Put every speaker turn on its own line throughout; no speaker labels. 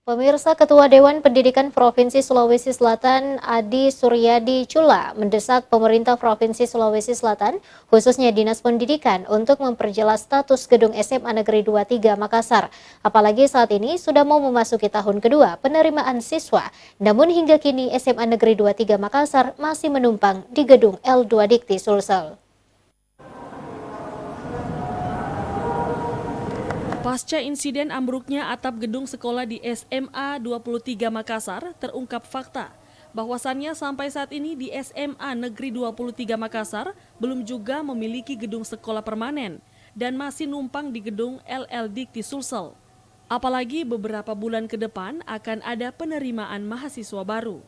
Pemirsa, Ketua Dewan Pendidikan Provinsi Sulawesi Selatan Adi Suryadi Chula mendesak pemerintah Provinsi Sulawesi Selatan, khususnya Dinas Pendidikan, untuk memperjelas status gedung SMA Negeri 23 Makassar. Apalagi saat ini sudah mau memasuki tahun kedua penerimaan siswa, namun hingga kini SMA Negeri 23 Makassar masih menumpang di gedung L2 Dikti Sulsel.
Pasca insiden ambruknya atap gedung sekolah di SMA 23 Makassar, terungkap fakta bahwasannya sampai saat ini di SMA Negeri 23 Makassar belum juga memiliki gedung sekolah permanen dan masih numpang di gedung LL Dikti Sulsel. Apalagi beberapa bulan ke depan akan ada penerimaan mahasiswa baru.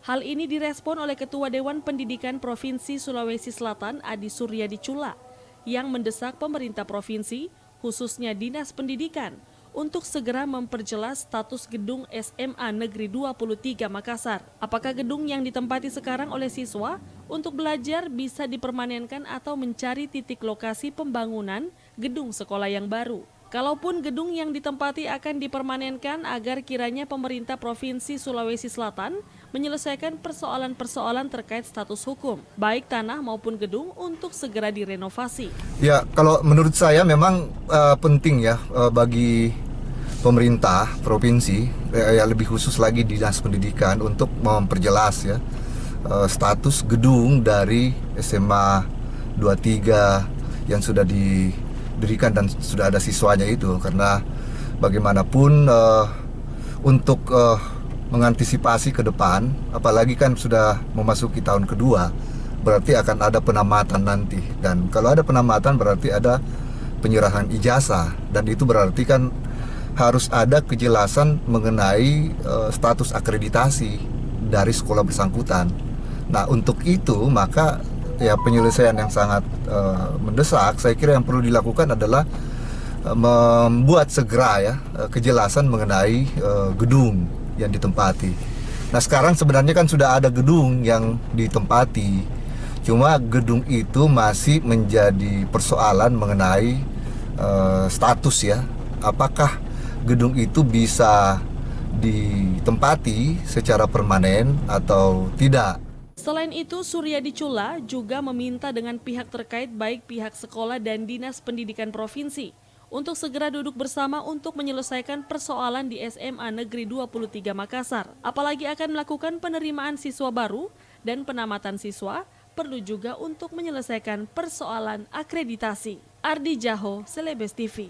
Hal ini direspon oleh Ketua Dewan Pendidikan Provinsi Sulawesi Selatan Adi Suryadi Chula yang mendesak pemerintah provinsi khususnya Dinas Pendidikan, untuk segera memperjelas status gedung SMA Negeri 23 Makassar. Apakah gedung yang ditempati sekarang oleh siswa untuk belajar bisa dipermanenkan atau mencari titik lokasi pembangunan gedung sekolah yang baru? Kalaupun gedung yang ditempati akan dipermanenkan agar kiranya pemerintah Provinsi Sulawesi Selatan menyelesaikan persoalan-persoalan terkait status hukum, baik tanah maupun gedung untuk segera direnovasi.
Ya, kalau menurut saya memang penting ya bagi pemerintah provinsi, ya lebih khusus lagi Dinas Pendidikan untuk memperjelas ya status gedung dari SMA 23 yang sudah didirikan dan sudah ada siswanya itu, karena bagaimanapun untuk mengantisipasi ke depan, apalagi kan sudah memasuki tahun kedua, berarti akan ada penamatan nanti, dan kalau ada penamatan berarti ada penyerahan ijazah, dan itu berarti kan harus ada kejelasan mengenai status akreditasi dari sekolah bersangkutan. Nah, untuk itu maka ya penyelesaian yang sangat mendesak, saya kira yang perlu dilakukan adalah membuat segera ya kejelasan mengenai gedung yang ditempati. Nah, sekarang sebenarnya kan sudah ada gedung yang ditempati, cuma gedung itu masih menjadi persoalan mengenai status ya, apakah gedung itu bisa ditempati secara permanen atau tidak.
Selain itu, Suryadi Chula juga meminta dengan pihak terkait baik pihak sekolah dan Dinas Pendidikan Provinsi untuk segera duduk bersama untuk menyelesaikan persoalan di SMA Negeri 23 Makassar. Apalagi akan melakukan penerimaan siswa baru dan penamatan siswa, perlu juga untuk menyelesaikan persoalan akreditasi. Ardi Jaho, Celebes TV.